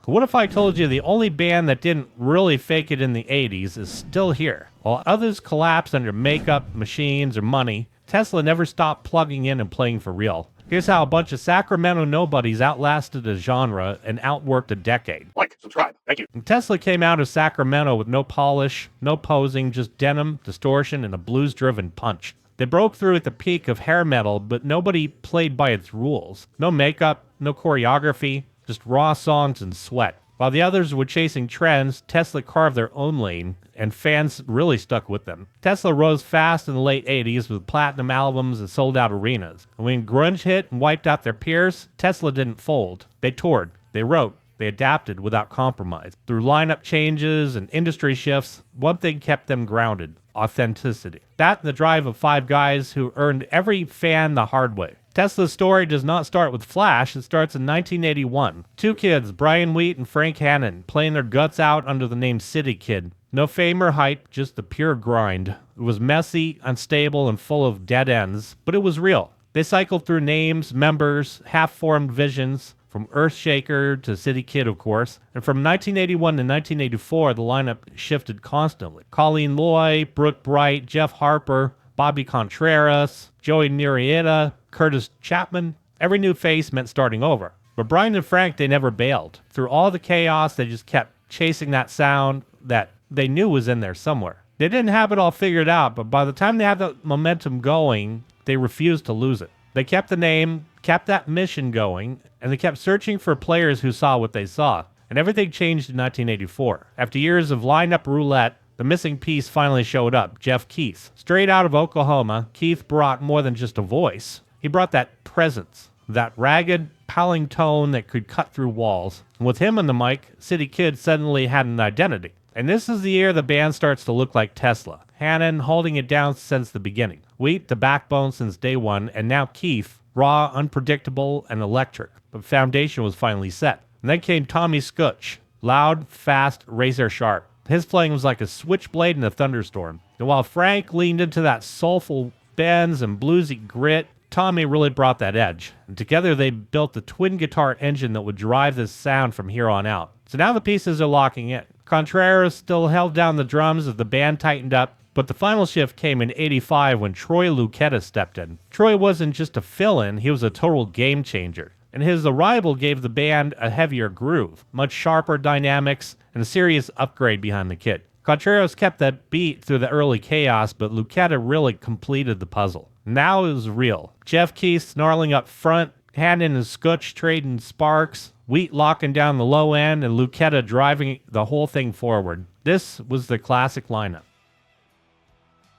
What if I told you the only band that didn't really fake it in the 80s is still here? While others collapsed under makeup, machines, or money, Tesla never stopped plugging in and playing for real. Here's how a bunch of Sacramento nobodies outlasted a genre and outworked a decade. Like, subscribe, thank you. And Tesla came out of Sacramento with no polish, no posing, just denim, distortion, and a blues-driven punch. They broke through at the peak of hair metal, but nobody played by its rules. No makeup, no choreography, just raw songs and sweat. While the others were chasing trends, Tesla carved their own lane, and fans really stuck with them. Tesla rose fast in the late 80s with platinum albums and sold-out arenas. And when grunge hit and wiped out their peers, Tesla didn't fold. They toured, they wrote, they adapted without compromise. Through lineup changes and industry shifts, one thing kept them grounded: authenticity. That and the drive of 5 guys who earned every fan the hard way. Tesla's story does not start with Flash. It starts in 1981. 2 kids, Brian Wheat and Frank Hannon, playing their guts out under the name City Kid. No fame or hype, just the pure grind. It was messy, unstable, and full of dead ends, but it was real. They cycled through names, members, half-formed visions, from Earthshaker to City Kid, of course. And from 1981 to 1984, the lineup shifted constantly. Colleen Loy, Brooke Bright, Jeff Harper, Bobby Contreras, Joey Murrieta, Curtis Chapman. Every new face meant starting over. But Brian and Frank, they never bailed. Through all the chaos, they just kept chasing that sound that they knew was in there somewhere. They didn't have it all figured out, but by the time they had the momentum going, they refused to lose it. They kept the name, kept that mission going, and they kept searching for players who saw what they saw. And everything changed in 1984. After years of lineup roulette, the missing piece finally showed up: Jeff Keith. Straight out of Oklahoma, Keith brought more than just a voice. He brought that presence, that ragged, howling tone that could cut through walls. And with him on the mic, City Kid suddenly had an identity. And this is the year the band starts to look like Tesla. Hannon holding it down since the beginning. Wheat, the backbone since day one, and now Keith, raw, unpredictable, and electric. The foundation was finally set. And then came Tommy Scutch, loud, fast, razor sharp. His playing was like a switchblade in a thunderstorm. And while Frank leaned into that soulful bends and bluesy grit, Tommy really brought that edge. And together they built the twin guitar engine that would drive this sound from here on out. So now the pieces are locking in. Contreras still held down the drums as the band tightened up, but the final shift came in '85 when Troy Luccketta stepped in. Troy wasn't just a fill-in, he was a total game changer. And his arrival gave the band a heavier groove, much sharper dynamics, and a serious upgrade behind the kit. Contreras kept that beat through the early chaos, but Luccketta really completed the puzzle. Now it was real. Jeff Keith snarling up front, Hannon and Scutch trading sparks, Wheat locking down the low end, and Luccketta driving the whole thing forward. This was the classic lineup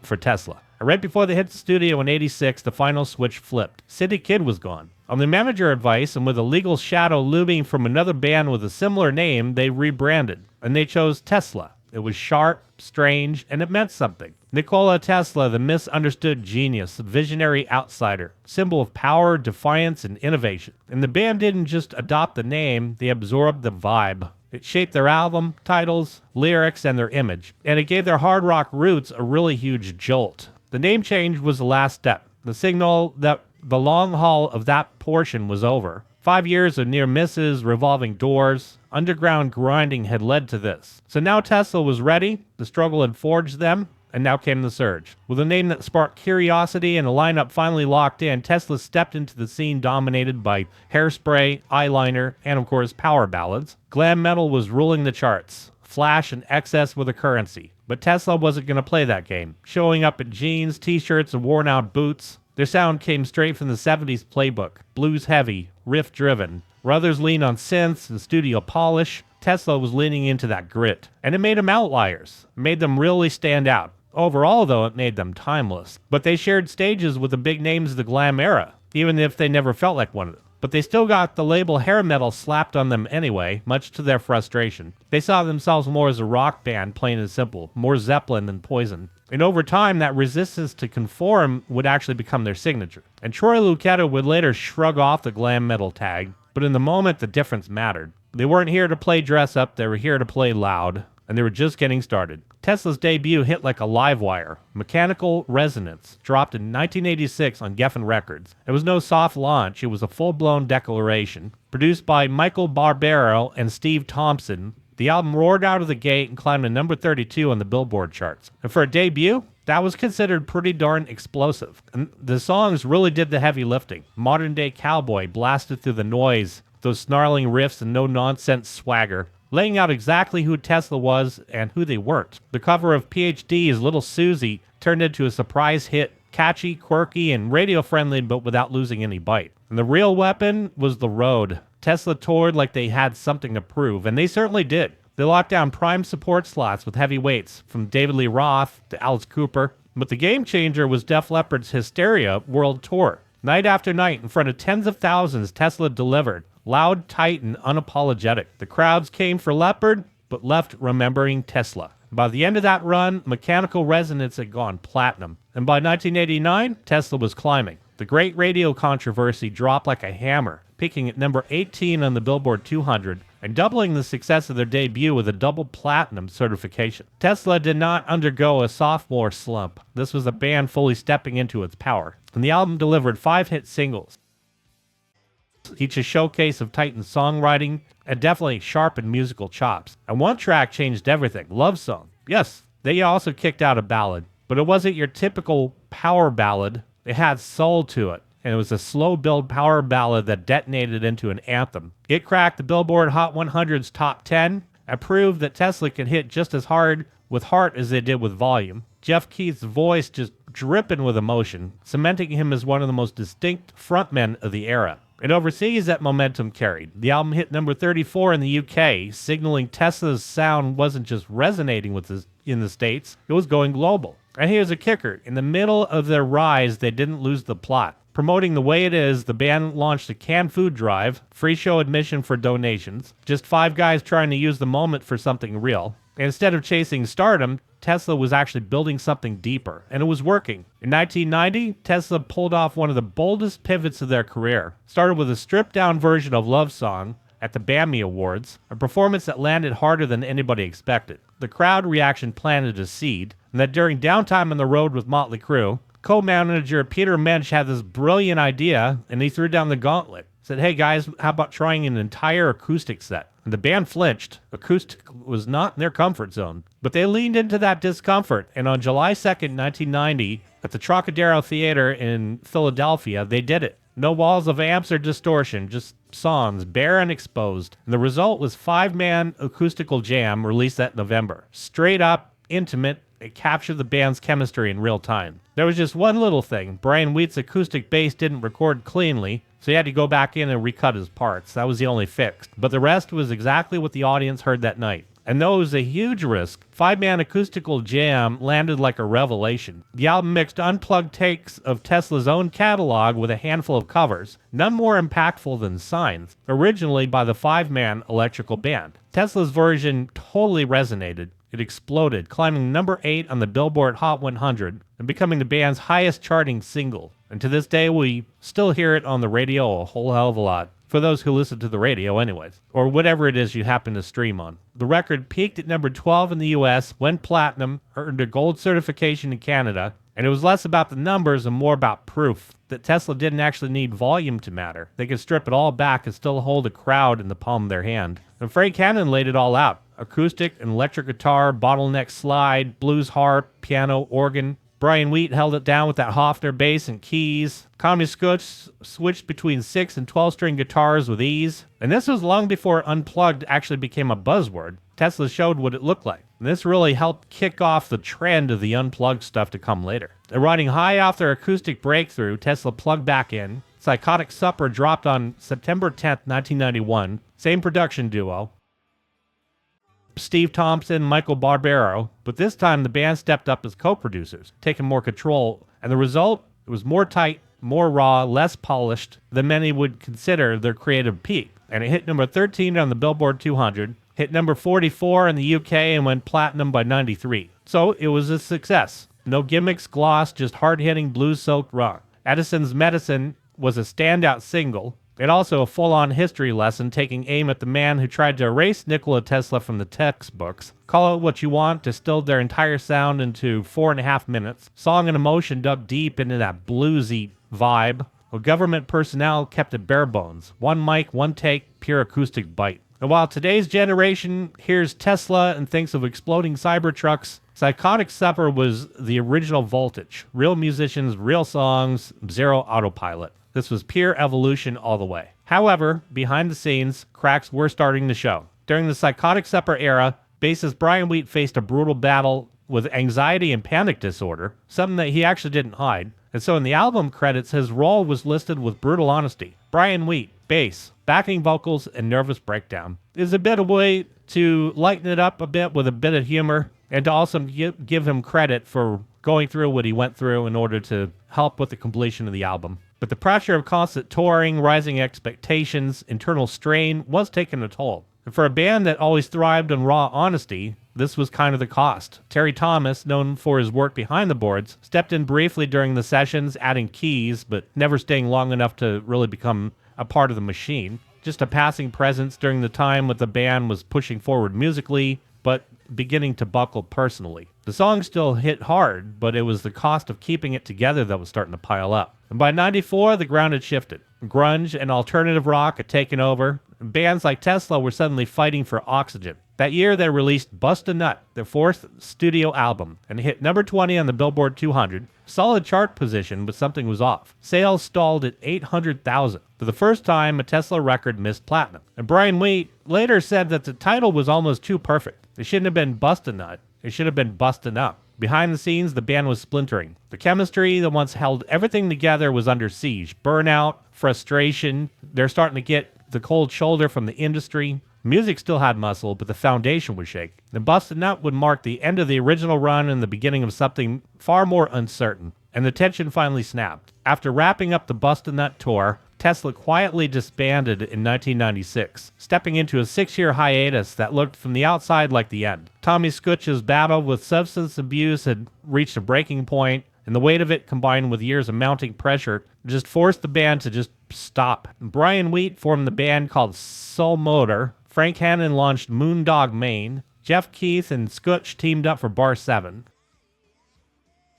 for Tesla. And right before they hit the studio in '86, the final switch flipped. City Kid was gone. On the manager advice, and with a legal shadow looming from another band with a similar name, they rebranded, and they chose Tesla. It was sharp, strange, and it meant something. Nikola Tesla, the misunderstood genius, visionary outsider, symbol of power, defiance, and innovation. And the band didn't just adopt the name, they absorbed the vibe. It shaped their album, titles, lyrics, and their image. And it gave their hard rock roots a really huge jolt. The name change was the last step, the signal that the long haul of that portion was over. 5 years of near misses, revolving doors, underground grinding had led to this. So now Tesla was ready, the struggle had forged them, and now came the surge. With a name that sparked curiosity and a lineup finally locked in, Tesla stepped into the scene dominated by hairspray, eyeliner, and of course power ballads. Glam metal was ruling the charts. Flash and excess were the currency. But Tesla wasn't going to play that game. Showing up in jeans, t-shirts, and worn-out boots, their sound came straight from the '70s playbook. Blues heavy, riff driven. Where others leaned on synths and studio polish, Tesla was leaning into that grit. And it made them outliers. It made them really stand out. Overall, though, it made them timeless. But they shared stages with the big names of the glam era, even if they never felt like one of them. But they still got the label hair metal slapped on them anyway, much to their frustration. They saw themselves more as a rock band, plain and simple, more Zeppelin than Poison. And over time, that resistance to conform would actually become their signature. And Troy Luccketta would later shrug off the glam metal tag, but in the moment, the difference mattered. They weren't here to play dress up, they were here to play loud, and they were just getting started. Tesla's debut hit like a live wire. Mechanical Resonance dropped in 1986 on Geffen Records. It was no soft launch, it was a full-blown declaration. Produced by Michael Barbaro and Steve Thompson, the album roared out of the gate and climbed to number 32 on the Billboard charts. And for a debut, that was considered pretty darn explosive. And the songs really did the heavy lifting. Modern Day Cowboy blasted through the noise, those snarling riffs and no-nonsense swagger, laying out exactly who Tesla was and who they weren't. The cover of PhD's Little Susie turned into a surprise hit, catchy, quirky, and radio-friendly, but without losing any bite. And the real weapon was the road. Tesla toured like they had something to prove, and they certainly did. They locked down prime support slots with heavyweights, from David Lee Roth to Alice Cooper. But the game changer was Def Leppard's Hysteria World Tour. Night after night, in front of tens of thousands, Tesla delivered. Loud, tight, and unapologetic. The crowds came for Leppard, but left remembering Tesla. By the end of that run, Mechanical Resonance had gone platinum. And by 1989, Tesla was climbing. The Great Radio Controversy dropped like a hammer, peaking at number 18 on the Billboard 200, and doubling the success of their debut with a double platinum certification. Tesla did not undergo a sophomore slump. This was a band fully stepping into its power. And the album delivered 5 hit singles, each a showcase of Titan's songwriting and definitely sharpened musical chops. And one track changed everything, Love Song. Yes, they also kicked out a ballad, but it wasn't your typical power ballad. It had soul to it, and it was a slow build power ballad that detonated into an anthem. It cracked the Billboard Hot 100's top 10 and proved that Tesla could hit just as hard with heart as they did with volume. Jeff Keith's voice just dripping with emotion, cementing him as one of the most distinct frontmen of the era. And overseas, that momentum carried. The album hit number 34 in the UK, signaling Tesla's sound wasn't just resonating in the States, it was going global. And here's a kicker. In the middle of their rise, they didn't lose the plot. Promoting The Way It Is, the band launched a canned food drive, free show admission for donations, just 5 guys trying to use the moment for something real. And instead of chasing stardom, Tesla was actually building something deeper, and it was working. In 1990, Tesla pulled off one of the boldest pivots of their career. Started with a stripped-down version of Love Song at the BAMI Awards, a performance that landed harder than anybody expected. The crowd reaction planted a seed, and that during downtime on the road with Motley Crue, co-manager Peter Mensch had this brilliant idea, and he threw down the gauntlet. Said, hey guys, how about trying an entire acoustic set? And the band flinched. Acoustic was not in their comfort zone. But they leaned into that discomfort, and on July 2nd, 1990, at the Trocadero Theater in Philadelphia, they did it. No walls of amps or distortion, just songs, bare and exposed. And the result was 5-man acoustical jam released that November. Straight up, intimate, it captured the band's chemistry in real time. There was just one little thing. Brian Wheat's acoustic bass didn't record cleanly, so he had to go back in and recut his parts. That was the only fix. But the rest was exactly what the audience heard that night. And though it was a huge risk, 5-man acoustical jam landed like a revelation. The album mixed unplugged takes of Tesla's own catalog with a handful of covers, none more impactful than Signs, originally by the 5-man electrical band. Tesla's version totally resonated. It exploded, climbing number 8 on the Billboard Hot 100 and becoming the band's highest charting single. And to this day, we still hear it on the radio a whole hell of a lot. For those who listen to the radio anyways, or whatever it is you happen to stream on. The record peaked at number 12 in the US, went platinum, earned a gold certification in Canada, and it was less about the numbers and more about proof that Tesla didn't actually need volume to matter. They could strip it all back and still hold a crowd in the palm of their hand. And Frank Cannon laid it all out. Acoustic and electric guitar, bottleneck slide, blues harp, piano, organ. Brian Wheat held it down with that Hofner bass and keys. Tommy Scutch switched between 6 and 12-string guitars with ease. And this was long before Unplugged actually became a buzzword. Tesla showed what it looked like. And this really helped kick off the trend of the Unplugged stuff to come later. And riding high off their acoustic breakthrough, Tesla plugged back in. Psychotic Supper dropped on September 10th, 1991. Same production duo. Steve Thompson, Michael Barbaro, but this time the band stepped up as co-producers, taking more control, and the result, it was more tight, more raw, less polished than many would consider their creative peak. And it hit number 13 on the Billboard 200, hit number 44 in the UK, and went platinum by 93. So it was a success. No gimmicks, gloss, just hard-hitting blues-soaked rock. Edison's Medicine was a standout single, and also a full-on history lesson taking aim at the man who tried to erase Nikola Tesla from the textbooks. Call it what you want, distilled their entire sound into 4.5 minutes. Song and emotion dug deep into that bluesy vibe. Well, government personnel kept it bare bones. One mic, one take, pure acoustic bite. And while today's generation hears Tesla and thinks of exploding Cybertrucks, Psychotic Supper was the original voltage. Real musicians, real songs, zero autopilot. This was pure evolution all the way. However, behind the scenes, cracks were starting to show. During the Psychotic Supper era, bassist Brian Wheat faced a brutal battle with anxiety and panic disorder, something that he actually didn't hide. And so in the album credits, his role was listed with brutal honesty. Brian Wheat, bass, backing vocals, and nervous breakdown. Is a bit of a way to lighten it up a bit with a bit of humor, and to also give him credit for going through what he went through in order to help with the completion of the album. But the pressure of constant touring, rising expectations, internal strain was taking a toll. And for a band that always thrived on raw honesty, this was kind of the cost. Terry Thomas, known for his work behind the boards, stepped in briefly during the sessions, adding keys, but never staying long enough to really become a part of the machine. Just a passing presence during the time when the band was pushing forward musically, but beginning to buckle personally. The song still hit hard, but it was the cost of keeping it together that was starting to pile up. And by 94, the ground had shifted. Grunge and alternative rock had taken over. Bands like Tesla were suddenly fighting for oxygen. That year, they released Bust a Nut, their fourth studio album, and hit number 20 on the Billboard 200. Solid chart position, but something was off. Sales stalled at 800,000. For the first time, a Tesla record missed platinum. And Brian Wheat later said that the title was almost too perfect. It shouldn't have been Bust a Nut. It should have been Bustin' Up. Behind the scenes, the band was splintering. The chemistry that once held everything together was under siege. Burnout, frustration. They're starting to get the cold shoulder from the industry. Music still had muscle, but the foundation was shaky. The Bustin' Nut would mark the end of the original run and the beginning of something far more uncertain. And the tension finally snapped. After wrapping up the Bustin' Nut tour, Tesla quietly disbanded in 1996, stepping into a 6-year hiatus that looked from the outside like the end. Tommy Scutch's battle with substance abuse had reached a breaking point, and the weight of it, combined with years of mounting pressure, just forced the band to just stop. Brian Wheat formed the band called Soul Motor. Frank Hannon launched Moondog Maine. Jeff Keith and Scutch teamed up for Bar 7.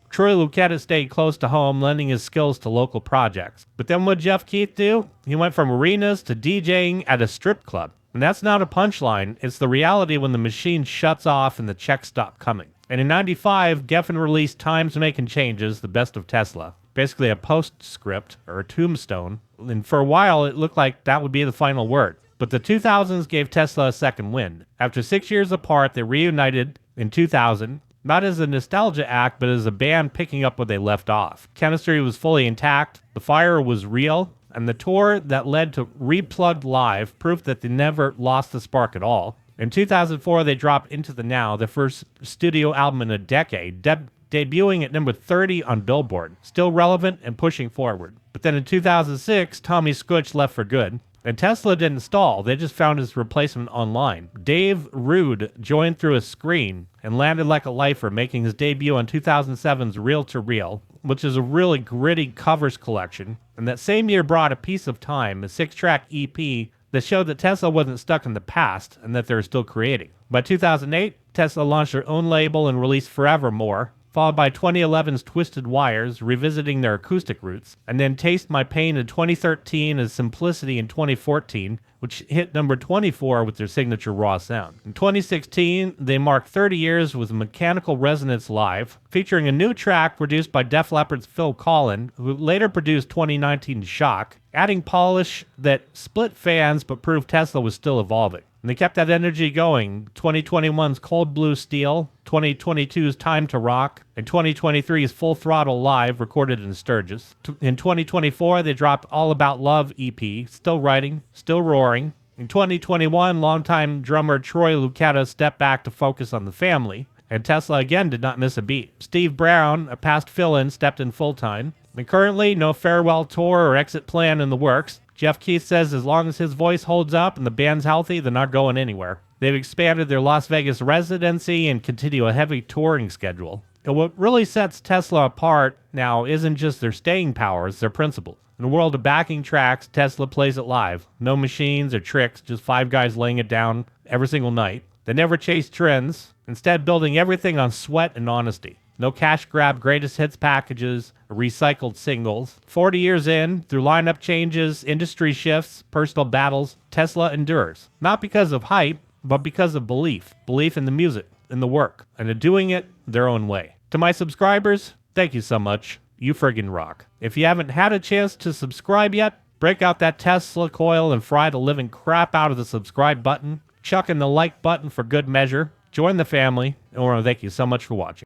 Troy Luccketta stayed close to home, lending his skills to local projects. But then what did Jeff Keith do? He went from arenas to DJing at a strip club. And that's not a punchline, it's the reality when the machine shuts off and the checks stop coming. And in 95, Geffen released Time's Making Changes, the best of Tesla. Basically a postscript, or a tombstone. And for a while, it looked like that would be the final word. But the 2000s gave Tesla a second wind. After 6 years apart, they reunited in 2000, not as a nostalgia act, but as a band picking up where they left off. Chemistry was fully intact, the fire was real, and the tour that led to Replugged Live proved that they never lost the spark at all. In 2004, they dropped Into the Now, their first studio album in a decade, debuting at number 30 on Billboard, still relevant and pushing forward. But then in 2006, Tommy Scutch left for good. And Tesla didn't stall, they just found his replacement online. Dave Rude joined through a screen and landed like a lifer, making his debut on 2007's Reel to Reel, which is a really gritty covers collection. And that same year brought A Piece of Time, a 6-track EP that showed that Tesla wasn't stuck in the past and that they were still creating. By 2008, Tesla launched their own label and released Forevermore, followed by 2011's Twisted Wires, revisiting their acoustic roots, and then Taste My Pain in 2013 and Simplicity in 2014, which hit number 24 with their signature raw sound. In 2016, they marked 30 years with Mechanical Resonance Live, featuring a new track produced by Def Leppard's Phil Collen, who later produced 2019's Shock, adding polish that split fans but proved Tesla was still evolving. And they kept that energy going. 2021's Cold Blue Steel, 2022's Time to Rock, and 2023's Full Throttle Live, recorded in Sturgis. In 2024, they dropped All About Love EP, still writing, still roaring. In 2021, longtime drummer Troy Luccketta stepped back to focus on the family, and Tesla again did not miss a beat. Steve Brown, a past fill-in, stepped in full-time. And currently, no farewell tour or exit plan in the works. Jeff Keith says as long as his voice holds up and the band's healthy, they're not going anywhere. They've expanded their Las Vegas residency and continue a heavy touring schedule. And what really sets Tesla apart now isn't just their staying power, it's their principle. In a world of backing tracks, Tesla plays it live. No machines or tricks, just five guys laying it down every single night. They never chase trends, instead building everything on sweat and honesty. No cash grab greatest hits packages, or recycled singles. 40 years in, through lineup changes, industry shifts, personal battles, Tesla endures. Not because of hype, but because of belief. Belief in the music, in the work, and in doing it their own way. To my subscribers, thank you so much. You friggin' rock. If you haven't had a chance to subscribe yet, break out that Tesla coil and fry the living crap out of the subscribe button. Chuck in the like button for good measure. Join the family, and I want to thank you so much for watching.